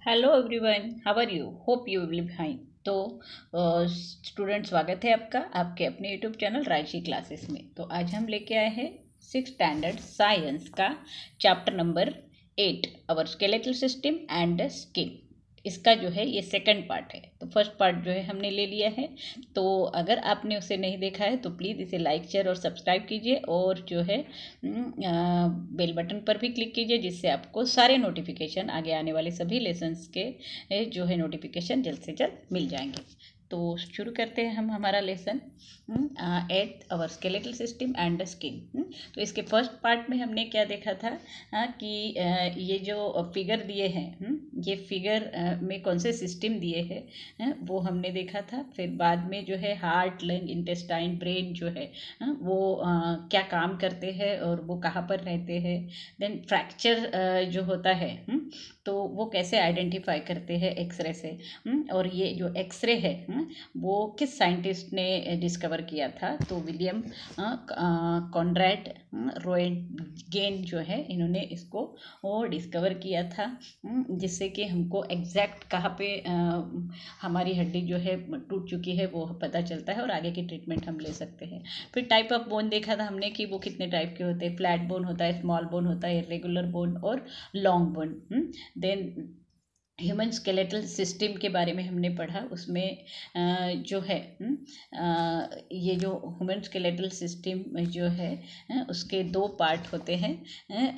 Hello everyone, how are you? Hope you will be fine. तो student, स्वागत है आपका आपके अपने यूट्यूब चैनल राजशी क्लासेस में। तो आज हम लेके आए हैं 6th स्टैंडर्ड साइंस का chapter number 8, our skeletal system and skin. इसका जो है ये सेकंड पार्ट है। तो फर्स्ट पार्ट जो है हमने ले लिया है। तो अगर आपने उसे नहीं देखा है तो प्लीज़ इसे लाइक शेयर और सब्सक्राइब कीजिए, और जो है बेल बटन पर भी क्लिक कीजिए, जिससे आपको सारे नोटिफिकेशन, आगे आने वाले सभी लेसन्स के जो है नोटिफिकेशन जल्द से जल्द मिल जाएंगे। तो शुरू करते हैं हम हमारा lesson eight our skeletal system and skin. तो इसके फर्स्ट पार्ट में हमने क्या देखा था कि ये जो फिगर दिए हैं, ये फिगर में कौन से सिस्टम दिए हैं वो हमने देखा था। फिर बाद में जो है हार्ट, लंग, इंटेस्टाइन, ब्रेन जो है वो क्या काम करते हैं और वो कहाँ पर रहते हैं। देन फ्रैक्चर जो होता है तो वो कैसे आइडेंटिफाई करते हैं एक्सरे से। और ये जो एक्सरे है वो किस साइंटिस्ट ने डिस्कवर किया था? तो विलियम कॉनरैड रोएंटगेन जो है, इन्होंने इसको वो डिस्कवर किया था, जिससे कि हमको एग्जैक्ट कहाँ पे हमारी हड्डी जो है टूट चुकी है वो पता चलता है, और आगे की ट्रीटमेंट हम ले सकते हैं। फिर टाइप ऑफ बोन देखा था हमने कि वो कितने टाइप के होते हैं। फ्लैट बोन होता है, स्मॉल बोन होता है, इरेगुलर बोन और long bone. Then human skeletal system के बारे में हमने पढ़ा। उसमें जो है ये जो ह्यूमन स्केलेटल सिस्टम जो है उसके दो पार्ट होते हैं,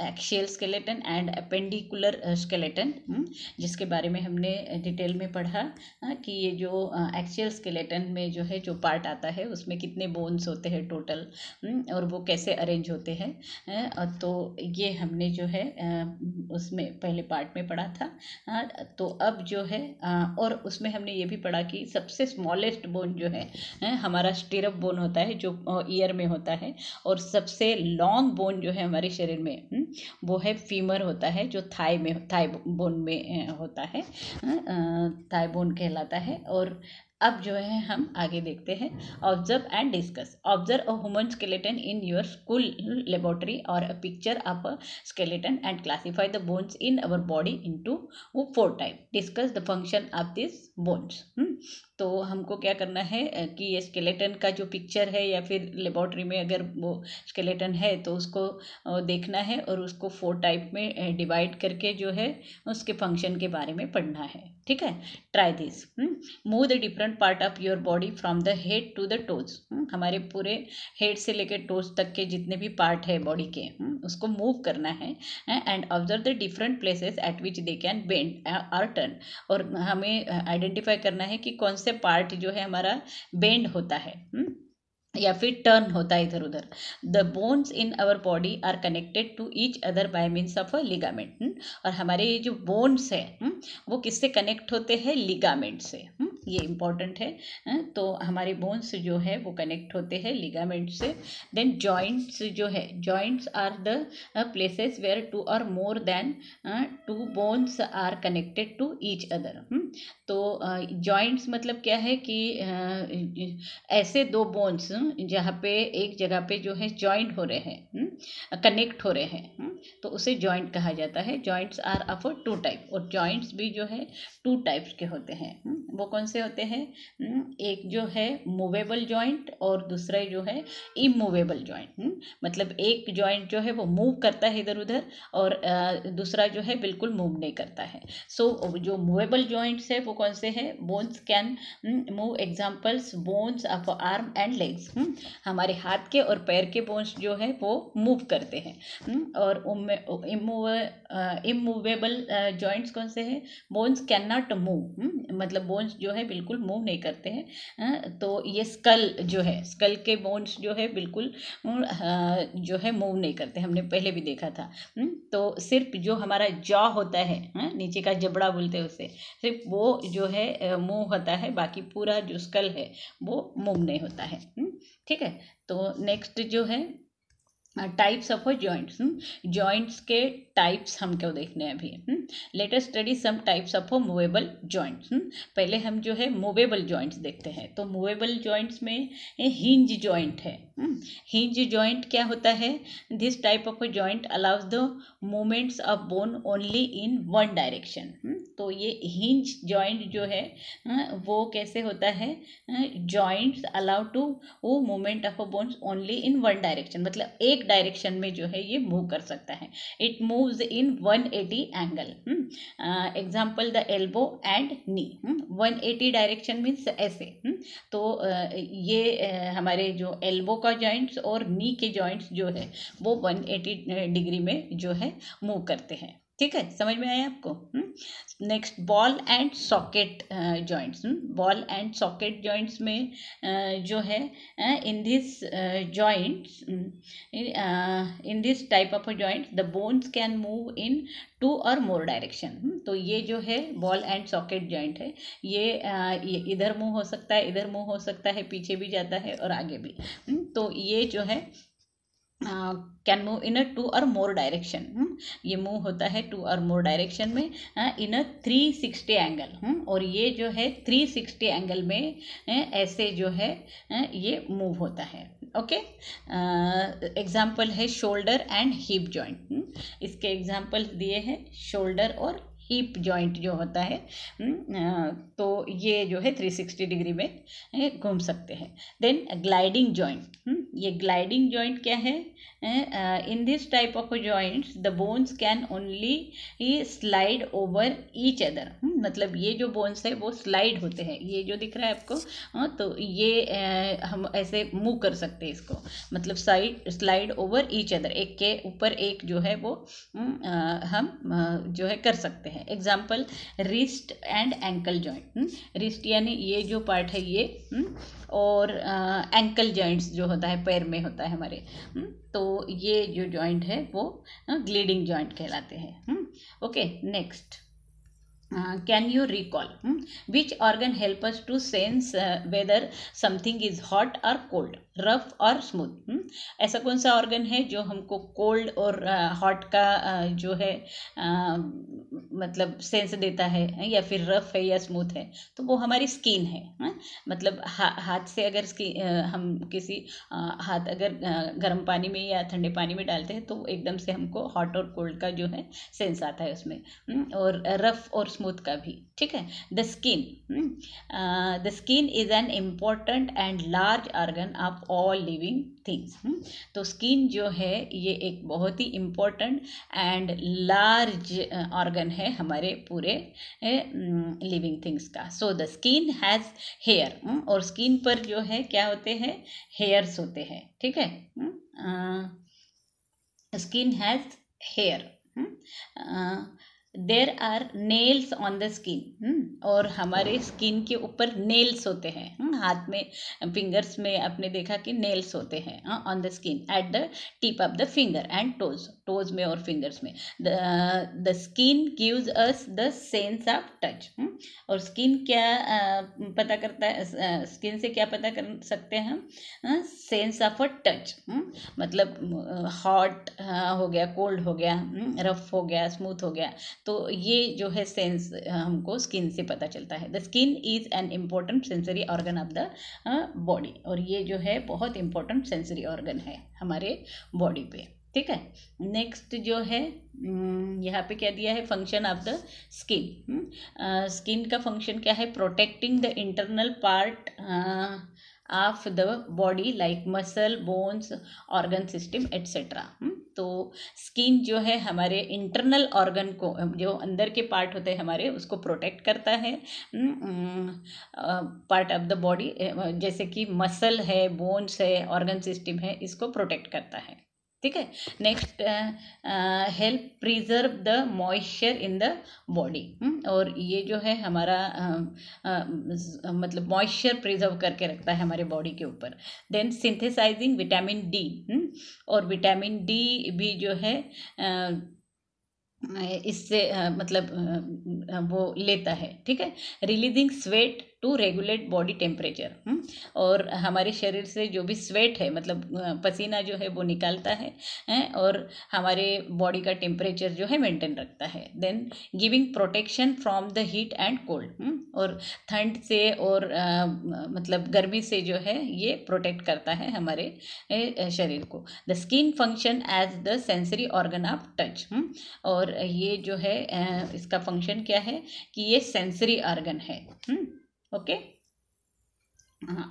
axial skeleton and appendicular skeleton, जिसके बारे में हमने डिटेल में पढ़ा कि ये जो एक्सियल स्केलेटन में जो है जो पार्ट आता है उसमें कितने बोन्स होते हैं टोटल, और वो कैसे अरेंज होते हैं। तो ये हमने जो है उसमें पहले पार्ट में पढ़ा था। तो अब जो है और उसमें हमने ये भी पढ़ा कि सबसे स्मॉलेस्ट बोन जो है हमारा स्टिरअप बोन होता है, जो ईयर में होता है। और सबसे लॉन्ग बोन जो है हमारे शरीर में वो है फीमर होता है, जो थाई बोन में होता है, थाई बोन कहलाता है। और अब जो है हम आगे देखते हैं। Observe and discuss. Observe a human skeleton in your school laboratory और a picture of a skeleton and classify the bones in our body into 4 types. Discuss the function of these bones. तो हमको क्या करना है कि ये skeleton का जो पिक्चर है, या फिर लेबोरेटरी में अगर वो स्केलेटन है तो उसको देखना है, और उसको 4 टाइप में डिवाइड करके जो है उसके फंक्शन के बारे में पढ़ना है। ठीक है, try this. Move the different part of your body from the head to the toes. हमारे पूरे हेड से लेकर टोज तक के जितने भी पार्ट है बॉडी के उसको मूव करना है, and observe the different places at which they can bend और टर्न। और हमें आइडेंटिफाई करना है कि कौन से पार्ट जो है हमारा बेंड होता है या फिर टर्न होता है इधर उधर। The bones in our body are connected to each other by means of a ligament. और हमारे ये जो बोन्स है वो किससे कनेक्ट होते हैं? लिगामेंट से। ये इंपॉर्टेंट है। तो हमारे बोन्स जो है वो कनेक्ट होते हैं लिगामेंट से। देन जॉइंट्स जो है, joints are the places where 2 और more than 2 bones are connected to each other. तो जॉइंट्स मतलब क्या है कि ऐसे 2 बोन्स जहाँ पे एक जगह पे जो है जॉइंट हो रहे हैं, कनेक्ट हो रहे हैं, तो उसे जॉइंट कहा जाता है। जॉइंट्स आर ऑफ 2 टाइप, और जॉइंट्स भी जो है 2 टाइप्स के होते हैं। वो कौन से होते हैं? एक जो है मूवेबल जॉइंट, और दूसरा जो है इमूवेबल जॉइंट। मतलब एक जॉइंट जो है वो मूव करता है इधर उधर, और दूसरा जो है बिल्कुल मूव नहीं करता है। सो जो मूवेबल जॉइंट्स है वो कौन से हैं? Bones can move. Examples bones of arm and legs. हमारे हाथ के और पैर के बोन्स जो है वो मूव करते हैं। और इमूवेबल जॉइंट्स कौन से हैं? बोन्स कैन नॉट मूव, मतलब बोन्स जो है बिल्कुल मूव नहीं करते हैं। तो ये स्कल जो है, स्कल के बोन्स जो है बिल्कुल जो है मूव नहीं करते, हमने पहले भी देखा था। तो सिर्फ जो हमारा जॉ होता है, नीचे का जबड़ा बोलते हैं उसे, सिर्फ वो जो है मूव होता है, बाकी पूरा जो स्कल है वो मूव नहीं होता है। ठीक है, तो नेक्स्ट जो है टाइप्स ऑफ जॉइंट्स। जॉइंट्स के टाइप्स हम क्यों देखने हैं अभी। Let us study some types of movable joints. पहले हम जो है मूवेबल जॉइंट्स देखते हैं। तो मूवेबल जॉइंट्स में हिंज जॉइंट है। हिंज जॉइंट क्या होता है? This type of joint allows the movements of bone only in one direction. तो ये हिंज जॉइंट जो है वो कैसे होता है? जॉइंट्स अलाउ टू वो movement of bones only in one direction, मतलब एक डायरेक्शन में जो है ये मूव कर सकता है। It moves in 180 angle. Example the elbow and knee. 180 direction means ऐसे। तो ये हमारे जो एल्बो का जॉइंट्स और नी के जॉइंट्स जो है वो 180 डिग्री में जो है मूव करते हैं। ठीक है, समझ में आया आपको? Next ball and socket joints. Ball and socket joints में जो है in this joints, in this type of joints the bones can move in 2 और मोर डायरेक्शन। तो ये जो है बॉल एंड सॉकेट जॉइंट है, ये इधर मूव हो सकता है, इधर मूव हो सकता है, पीछे भी जाता है और आगे भी। तो ये जो है कैन मूव इन 2 और मोर डायरेक्शन। ये मूव होता है 2 और मोर डायरेक्शन में इन 360 एंगल। और ये जो है 360 एंगल में ऐसे जो है ये मूव होता है। ओके, एग्जाम्पल है शोल्डर एंड हिप जॉइंट। इसके एग्जाम्पल दिए हैं शोल्डर और हिप जॉइंट जो होता है। तो ये जो है 360 डिग्री में घूम सकते हैं। Then gliding joint. ये ग्लाइडिंग जॉइंट क्या है? In this type of joints the bones can only slide over each other. मतलब ये जो बोन्स है वो स्लाइड होते हैं। ये जो दिख रहा है आपको, तो ये हम ऐसे मूव कर सकते हैं इसको, मतलब स्लाइड ओवर ईच अदर, एक के ऊपर एक जो है वो हम जो है कर सकते हैं। Example wrist and ankle joint. Wrist यानी ये जो पार्ट है ये, और एंकल जॉइंट्स जो होता है पैर में होता है हमारे। तो ये जो जॉइंट है वो ग्लीडिंग जॉइंट कहलाते हैं। Okay, next can you recall which organ help us to sense whether something is hot or cold, rough or smooth? ऐसा कौन सा ऑर्गन है जो हमको कोल्ड और हॉट का जो है मतलब सेंस देता है, या फिर रफ है या स्मूथ है? तो वो हमारी स्किन है। मतलब हाथ से अगर हम किसी हाथ अगर गर्म पानी में या ठंडे पानी में डालते हैं तो एकदम से हमको हॉट और कोल्ड का जो है सेंस आता है उसमें, और रफ और स्मूथ का भी। ठीक है, the skin is an important and large organ of all living things. तो स्किन जो है ये एक बहुत ही इम्पोर्टेंट एंड लार्ज ऑर्गन है हमारे पूरे लिविंग थिंग्स का। So the skin has hair. और स्किन पर जो है क्या होते हैं? हेयर्स होते हैं। ठीक है, skin has hair. There are nails on the skin. और हमारे स्किन के ऊपर नेल्स होते हैं। हाथ में, फिंगर्स में आपने देखा कि नेल्स होते हैं on the skin at the tip of the finger and toes में और फिंगर्स में। The skin gives us the sense of touch. और स्किन क्या पता करता है? स्किन से क्या पता कर सकते हैं हम? Sense of a touch. मतलब हॉट हो गया, कोल्ड हो गया, रफ हो गया, स्मूथ हो गया। तो ये जो है सेंस हमको स्किन से पता चलता है। The skin is an important sensory organ of the body. और ये जो है बहुत इम्पोर्टेंट सेंसरी ऑर्गन है हमारे बॉडी पे। ठीक है, नेक्स्ट जो है यहाँ पे क्या दिया है? Function of the skin. Skin का फंक्शन क्या है? Protecting the internal part of the body like muscle, bones, organ system etcetera. तो स्किन जो है हमारे इंटरनल ऑर्गन को, जो अंदर के पार्ट होते हैं हमारे, उसको प्रोटेक्ट करता है। पार्ट ऑफ द बॉडी जैसे कि मसल है, बोन्स है, ऑर्गन सिस्टम है, इसको प्रोटेक्ट करता है। ठीक है, next help preserve the moisture in the body. और ये जो है हमारा मतलब मॉइस्चर प्रिजर्व करके रखता है हमारे बॉडी के ऊपर। Then synthesising vitamin D. और विटामिन डी भी जो है इससे मतलब वो लेता है। ठीक है, releasing sweat to regulate body temperature. और हमारे शरीर से जो भी स्वेट है, मतलब पसीना जो है वो निकालता है, और हमारे बॉडी का टेम्परेचर जो है मेंटेन रखता है। Then giving protection from the heat and cold, और ठंड से और मतलब गर्मी से जो है ये प्रोटेक्ट करता है हमारे शरीर को। The skin function as the sensory organ of touch, और ये जो है इसका फंक्शन क्या है कि ये सेंसरी ऑर्गन है, ओके,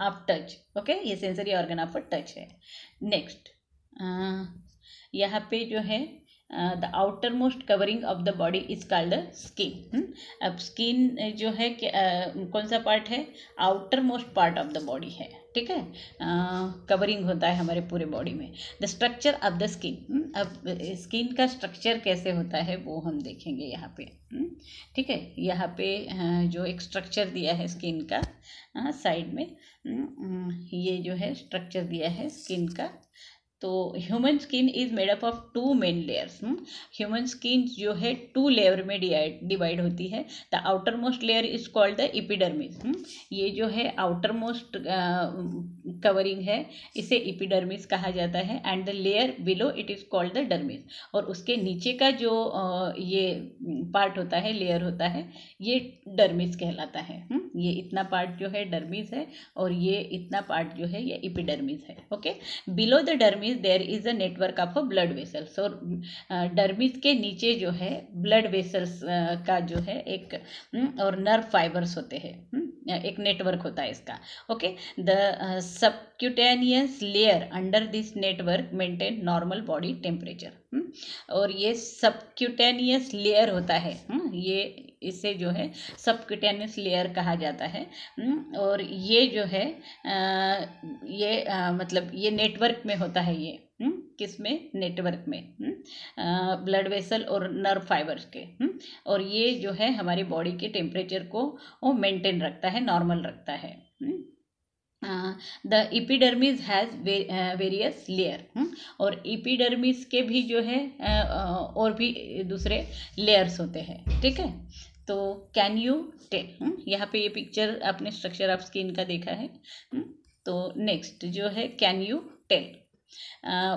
ऑफ टच, ओके, ये सेंसरी ऑर्गन ऑफ टच है। नेक्स्ट यहाँ पे जो है the outer most covering of the body is called the skin. अब स्किन जो है कौन सा पार्ट है, outer most part of the body है, ठीक है, कवरिंग होता है हमारे पूरे बॉडी में। The structure of the skin, अब स्किन का स्ट्रक्चर कैसे होता है वो हम देखेंगे यहाँ पे, ठीक है। यहाँ पे जो एक स्ट्रक्चर दिया है स्किन का, साइड में ये जो है स्ट्रक्चर दिया है स्किन का। तो human skin is made up of 2 main layers. Human skin जो है 2 लेयर में डिवाइड होती है। The outer most layer is called the epidermis. ये जो है आउटर मोस्ट कवरिंग है, इसे एपिडर्मिस कहा जाता है। And the layer below it is called the dermis, और उसके नीचे का जो ये पार्ट होता है, लेयर होता है, ये डर्मिस कहलाता है। ये इतना पार्ट जो है डर्मिस है, और ये इतना पार्ट जो है ये एपिडर्मिस है, okay. Below the dermis there is a network of blood vessels, और डर्मिस के नीचे जो है ब्लड वेसल्स का जो है एक और नर्व फाइबर्स होते हैं, एक नेटवर्क होता है इसका, okay. The subcutaneous layer under this network maintain normal body temperature, और ये सबक्यूटेनियस लेयर होता है, ये इसे जो है सबक्यूटेनियस लेयर कहा जाता है। और ये जो है मतलब ये नेटवर्क में होता है, ये किस में, नेटवर्क में, ब्लड वेसल और नर्व फाइबर्स के। और ये जो है हमारी बॉडी के टेम्परेचर को वो मेंटेन रखता है, नॉर्मल रखता है। The epidermis has various layer, और एपिडर्मिस के भी जो है और भी दूसरे लेयर्स होते हैं, ठीक है। तो कैन यू टेल, यहाँ पे ये पिक्चर आपने स्ट्रक्चर ऑफ स्किन का देखा है। तो नेक्स्ट जो है can you tell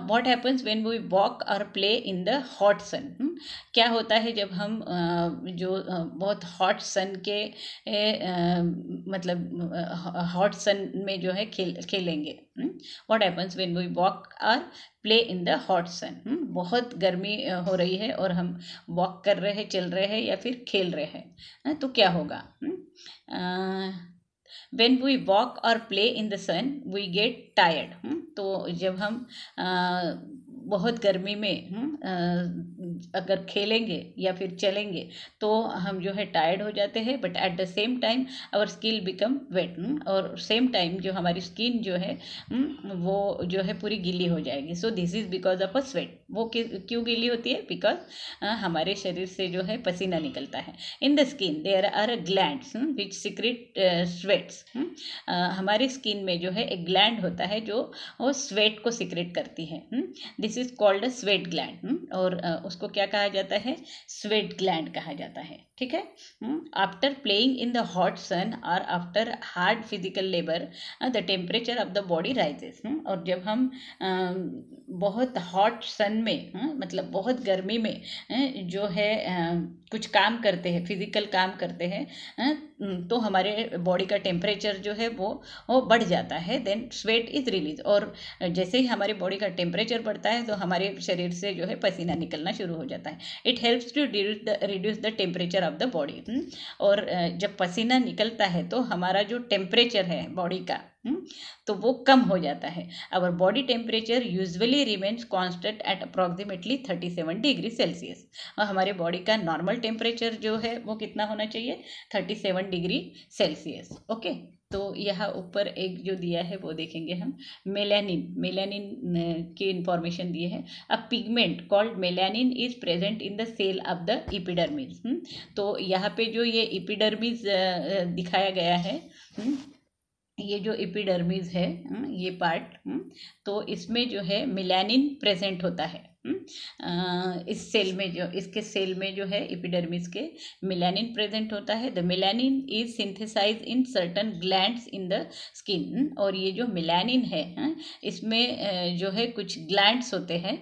what happens when we walk or play in the hot sun। क्या होता है जब हम जो बहुत हॉट सन के मतलब हॉट सन में जो है खेलेंगे। what happens when we walk or play in the hot sun। बहुत गर्मी हो रही है और हम वॉक कर रहे हैं, चल रहे हैं या फिर खेल रहे हैं, तो क्या होगा। When we walk or play in the sun we get tired। तो जब हम बहुत गर्मी में अगर खेलेंगे या फिर चलेंगे तो हम जो है टायर्ड हो जाते हैं, but at the same time our skin become wet, और सेम टाइम जो हमारी स्किन जो है वो जो है पूरी गीली हो जाएगी। So this is because of a sweat. वो क्यों गीली होती है, बिकॉज हमारे शरीर से जो है पसीना निकलता है। In the skin there are glands which secrete sweats. हमारे स्किन में जो है एक ग्लैंड होता है जो वो स्वेट को सिक्रेट करती है। This is called a sweat gland, और उसको क्या कहा जाता है, स्वेट ग्लैंड कहा जाता है, ठीक है। After playing in the hot sun और after hard physical labour the temperature of the body rises. और जब हम बहुत हॉट सन में मतलब बहुत गर्मी में जो है कुछ काम करते हैं, फिजिकल काम करते हैं, तो हमारे बॉडी का टेम्परेचर जो है वो बढ़ जाता है। देन स्वेट इज रिलीज, और जैसे ही हमारी बॉडी का टेम्परेचर बढ़ता है तो हमारे शरीर से जो है पसीना निकलना शुरू हो जाता है। It helps to reduce the temperature of the body. और जब पसीना निकलता है तो हमारा जो टेम्परेचर है बॉडी का तो वो कम हो जाता है। Our body temperature usually remains constant at approximately 37 degree Celsius. और हमारे बॉडी का नॉर्मल टेम्परेचर जो है वो कितना होना चाहिए, 37 डिग्री सेल्सियस, ओके। तो यहाँ ऊपर एक जो दिया है वो देखेंगे हम, मेलानिन की इंफॉर्मेशन दी है। A pigment called melanin is present in the cell of the epidermis. तो यहाँ पे जो ये एपिडर्मिस दिखाया गया है, ये जो एपिडर्मिस है ये पार्ट, तो इसमें जो है मेलानिन प्रेजेंट होता है। इस सेल में जो इसके सेल में जो है एपिडर्मिस के मेलानिन प्रेजेंट होता है। The melanin is synthesise in certain glands in the skin. और ये जो मेलानिन है इसमें जो है कुछ ग्लैंड्स होते हैं,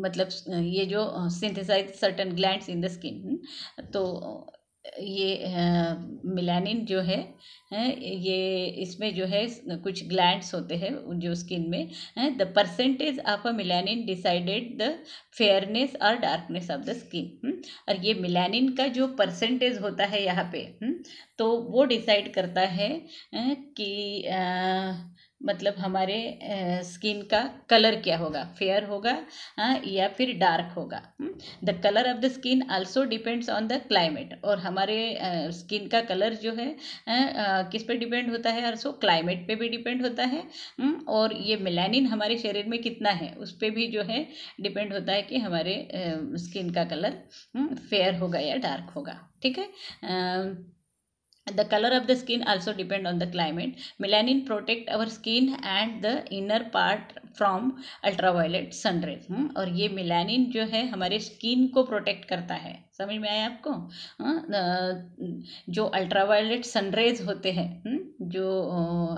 मतलब ये जो synthesise certain glands in the skin. तो ये मेलानिन जो है ये इसमें जो है कुछ ग्लैंड्स होते हैं जो स्किन में। The percentage of a melanin decided the fairness और डार्कनेस ऑफ द स्किन। और ये मेलानिन का जो परसेंटेज होता है यहाँ पे तो वो डिसाइड करता है कि मतलब हमारे स्किन का कलर क्या होगा, फेयर होगा या फिर डार्क होगा। The colour of the skin also depends on the climate. और हमारे स्किन का कलर जो है किस पे डिपेंड होता है, आल्सो क्लाइमेट पे भी डिपेंड होता है। और ये मेलानिन हमारे शरीर में कितना है उस पर भी जो है डिपेंड होता है कि हमारे स्किन का कलर फेयर होगा या डार्क होगा। ठीक है। The color of the skin also depend on the climate. Melanin protect our skin and the inner part from ultraviolet sun rays। और ये मेलानिन जो है हमारे स्किन को प्रोटेक्ट करता है। समझ में आया आपको? जो अल्ट्रावायलेट सनरेज होते हैं जो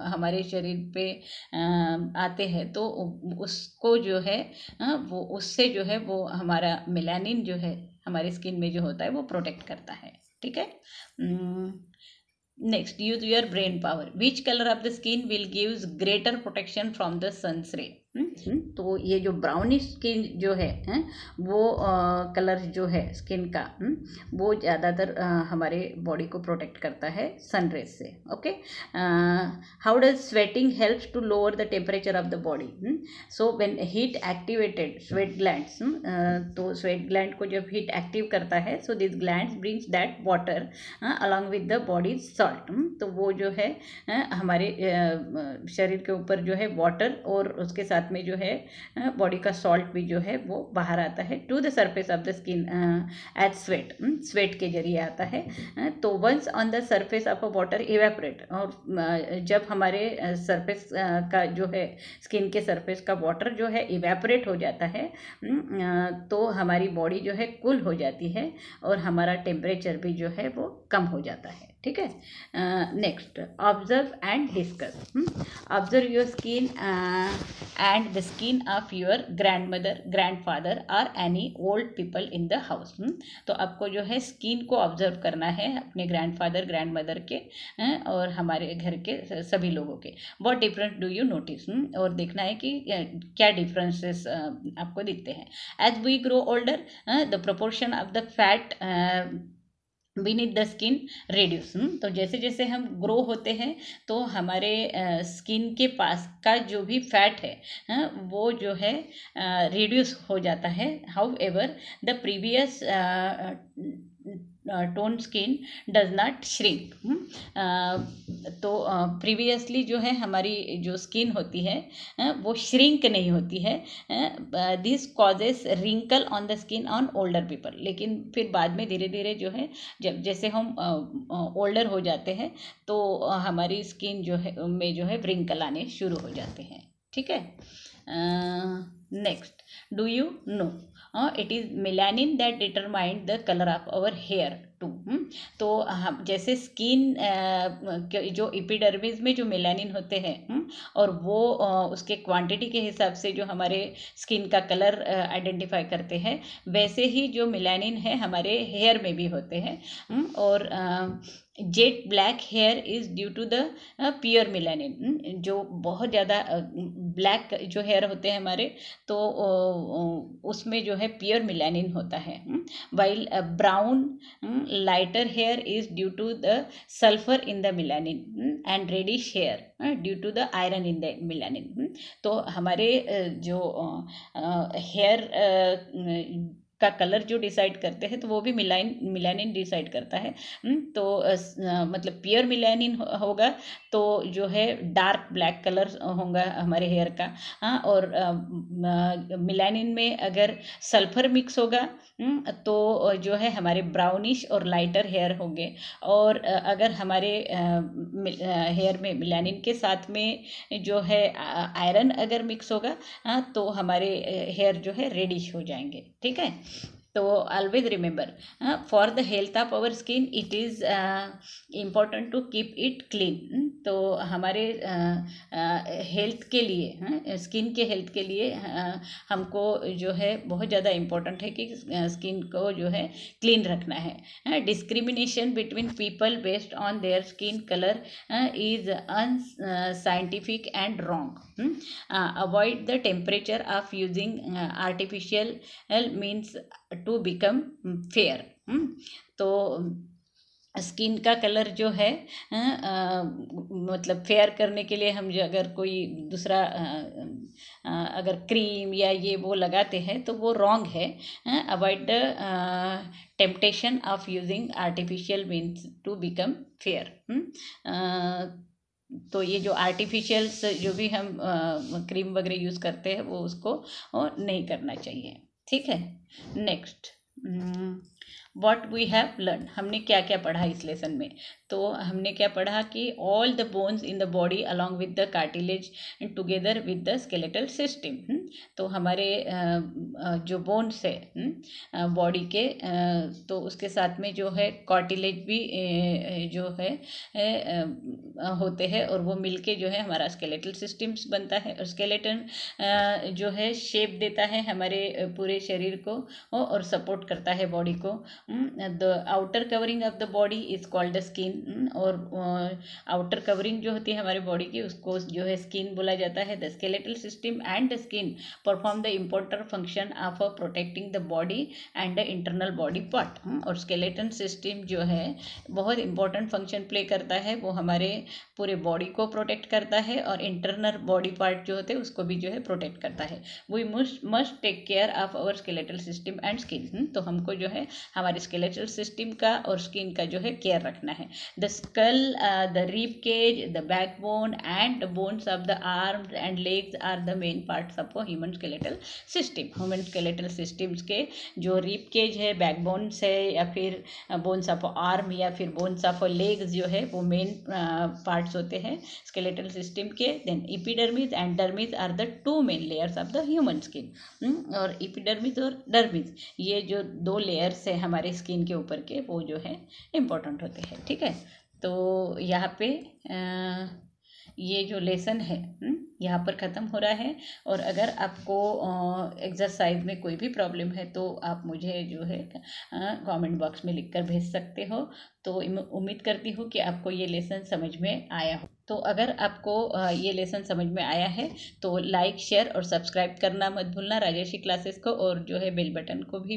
हमारे शरीर पे आते हैं तो उसको जो है वो उससे जो है वो हमारा मेलानिन जो है हमारे स्किन में जो होता है वो प्रोटेक्ट करता है। ठीक है। Next, use your brain power. Which color of the skin will gives greater protection from the sun's ray? तो ये जो ब्राउनिश स्किन जो है वो कलर जो है स्किन का वो ज़्यादातर हमारे बॉडी को प्रोटेक्ट करता है सनरेज से। Okay. How does sweating helps to lower the temperature of the body? So when heat activated sweat glands, तो स्वेट ग्लैंड को जब हीट एक्टिव करता है so this glands brings that water along with the body salt. तो वो जो है हमारे शरीर के ऊपर जो है वाटर और उसके साथ में जो है बॉडी का सॉल्ट भी जो है वो बाहर आता है to the surface of the skin as sweat. Sweat के जरिए आता है। तो once on the surface of a water evaporate, और जब हमारे सरफेस का जो है स्किन के सरफेस का वाटर जो है इवेपोरेट हो जाता है तो हमारी बॉडी जो है कूल हो जाती है और हमारा टेम्परेचर भी जो है वो कम हो जाता है। ठीक है। Next, observe and discuss. Observe your skin and the skin of your grandmother, grandfather और any old people in the house. तो आपको जो है स्किन को ऑब्जर्व करना है अपने ग्रैंड फादर ग्रैंड मदर के और हमारे घर के सभी लोगों के। What difference do you notice? और देखना है कि क्या डिफरेंसेस आपको दिखते हैं। As we grow older the proportion of the fat beneath the skin reduce. तो जैसे जैसे हम ग्रो होते हैं तो हमारे स्किन के पास का जो भी फैट है वो जो है रिड्यूस हो जाता है। How ever the previous tone skin does not shrink. तो प्रीवियसली जो है हमारी जो स्किन होती है वो श्रिंक नहीं होती है। This causes wrinkle on the skin on older people. लेकिन फिर बाद में धीरे धीरे जो है जब जैसे हम ओल्डर हो जाते हैं तो हमारी स्किन जो है में जो है रिंकल आने शुरू हो जाते हैं। ठीक है। Next, do you know it is melanin that determined the colour of our hair too. तो हम जैसे स्किन जो एपिडर्मिस में जो मेलानिन होते हैं और वो उसके क्वांटिटी के हिसाब से जो हमारे स्किन का कलर आइडेंटिफाई करते हैं वैसे ही जो मेलानिन है हमारे हेयर में भी होते हैं। और jet black hair is due to the pure melanin. जो बहुत ज़्यादा ब्लैक जो हेयर होते हैं हमारे तो उसमें जो है प्योर मेलानिन होता है। While brown lighter hair is due to the sulphur in the melanin and reddish hair due to the iron in the melanin. तो हमारे जो हेयर का कलर जो डिसाइड करते हैं तो वो भी मिलानिन डिसाइड करता है। तो मतलब प्योर मिलानिन होगा तो जो है डार्क ब्लैक कलर होगा हमारे हेयर का। हाँ, और मिलानिन में अगर सल्फर मिक्स होगा तो जो है हमारे ब्राउनिश और लाइटर हेयर होंगे। और अगर हमारे हेयर में मिलानिन के साथ में जो है आयरन अगर मिक्स होगा तो हमारे हेयर जो है रेडिश हो जाएंगे। ठीक है, तो always remember for the health of our skin it is important to keep it clean. तो हमारे हेल्थ के लिए, स्किन के हेल्थ के लिए हमको जो है बहुत ज़्यादा इम्पोर्टेंट है कि स्किन को जो है क्लीन रखना है। Discrimination between people based on their skin colour is unscientific and wrong. Avoid the temperature of using artificial means to become fair. तो स्किन का कलर जो है मतलब फेयर करने के लिए हम जो अगर कोई दूसरा अगर क्रीम या ये वो लगाते हैं तो वो रॉन्ग है। Avoid the temptation of using artificial means to become fair. तो ये जो आर्टिफिशियल्स जो भी हम क्रीम वगैरह यूज़ करते हैं वो उसको नहीं करना चाहिए। ठीक है, next what we have learn, हमने क्या क्या पढ़ा इस लेसन में। तो हमने क्या पढ़ा कि all the bones in the body along with the cartilage together with the skeletal system. तो हमारे जो बोन्स है बॉडी के तो उसके साथ में जो है कार्टिलेज भी जो है होते हैं और वो मिलके जो है हमारा स्केलेटल सिस्टम्स बनता है। और स्केलेटन जो है शेप देता है हमारे पूरे शरीर को और सपोर्ट करता है बॉडी को। The outer covering of the body is called the skin. और आउटर कवरिंग जो होती है हमारी बॉडी की उसको जो है स्किन बोला जाता है। The skeletal system and the skin perform the important function of protecting the body and the internal body part. और स्केलेटन सिस्टम जो है बहुत इंपॉर्टेंट फंक्शन प्ले करता है, वो हमारे पूरे बॉडी को प्रोटेक्ट करता है और इंटरनल बॉडी पार्ट जो होते हैं उसको भी जो है प्रोटेक्ट करता है। We must take care of our skeletal system and skin. तो हमको जो है हमारे स्केलेटल सिस्टम का और स्किन का जो है केयर रखना है। The skull, the rib cage, the backbone and the bones of the arms and legs are the main parts of human skeletal system. Human skeletal systems के जो रिब केज है, बैकबोन्स है या फिर बोन्स ऑफ आर्म या फिर bones of legs जो है वो मेन पार्ट्स होते हैं स्केलेटल सिस्टम के। Then epidermis and dermis are the two main layers of the human skin. और एपिडर्मिस और डर्मिस ये जो दो लेयर्स है हमारे स्किन के ऊपर के वो जो है इम्पोर्टेंट होते हैं। ठीक है, तो यहाँ पे ये जो लेसन है यहाँ पर ख़त्म हो रहा है। और अगर आपको एक्सरसाइज में कोई भी प्रॉब्लम है तो आप मुझे जो है कमेंट बॉक्स में लिखकर भेज सकते हो। तो उम्मीद करती हूँ कि आपको ये लेसन समझ में आया हो। तो अगर आपको ये लेसन समझ में आया है तो लाइक, शेयर और सब्सक्राइब करना मत भूलना राजर्षि क्लासेस को। और जो है बेल बटन को भी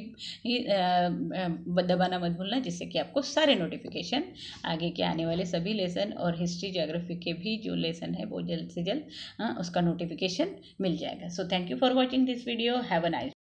दबाना मत भूलना, जिससे कि आपको सारे नोटिफिकेशन आगे के आने वाले सभी लेसन और हिस्ट्री ज्योग्राफी के भी जो लेसन है वो जल्द से जल्द उसका नोटिफिकेशन मिल जाएगा। So thank you for watching this video. Have a nice